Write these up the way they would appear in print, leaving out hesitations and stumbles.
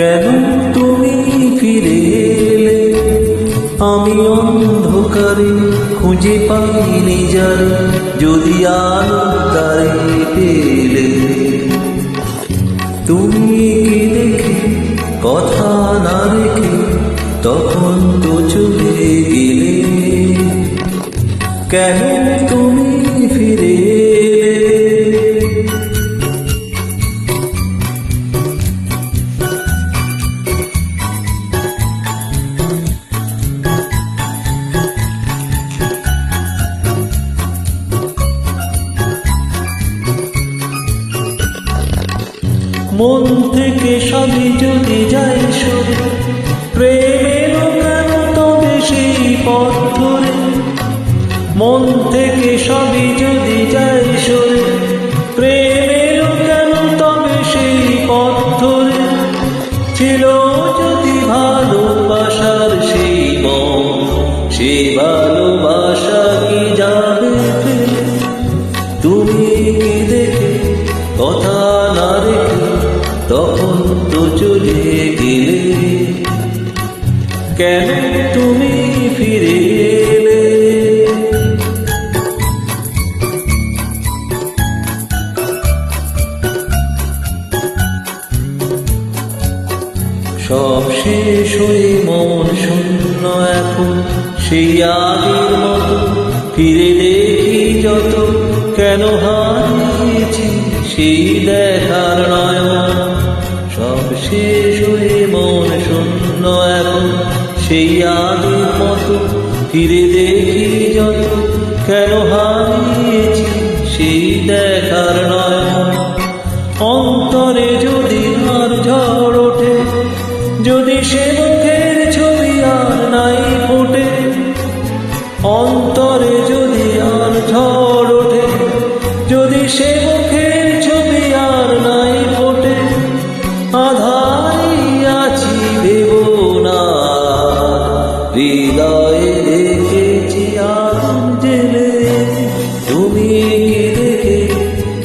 কেন তুমি ফিরে এলে? আমি অন্ধকারে খুঁজে পাইনি যারে, যদি আলো তারে পেলে। তুমি কি দেখে কথা না রেখে তখন তো চলে গেলে। কেন তুমি ফিরে এলে? মন থেকে সবই যদি যায় সরে, প্রেমেরও কেন তবে সেই পথ ধরে। মন থেকে সবই যদি যায় সরে, প্রেমেরও কেন তবে সেই পথ ধরে। ছিল যদি ভালোবাসার সেই মন, সেই ভালোবাসা কি যাবে ফেলে? তুমি কি দেখে কথা না রেখে তখন তো চলে গেলে। কেন তুমি ফিরে এলে? সব শেষ হয়ে মন শূন্য এখন, সেই আগের মতো ফিরে দেখি যত। কেন হারিয়েছি সেই দেখার নয়ন? সব শেষ হয়ে মন শূন্য এখন, সেই আগের মতো ফিরে দেখি যত। কেন হারিয়েছি সেই দেখার নয়ন? অন্তরে যদি আর ঝড় ওঠে, যদি সে মুখের ছবি আর নাই ফোটে। অন্তরে যদি আর ঝড় ওঠে, যদি সে মুখের ছবি আর নাই ফোটে। আধারে আছি দেব না, হৃদয়ে দেখেছি আগুন জেলে। তুমি কি দেখে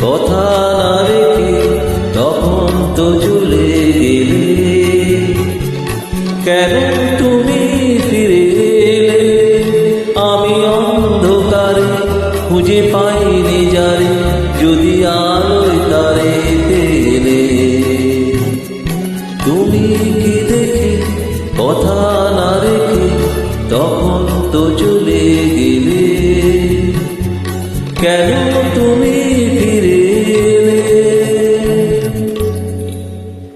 কথা না রেখে তখন তো চলে গেলে। কেন তুমি ফিরে এলে? আমি অন্ধকারে খুঁজে পাইনি যারে, যদি আলোয় তারে পেলে। তুমি কি দেখে কথা না রেখে তখন তো চলে গেলে। কেন তুমি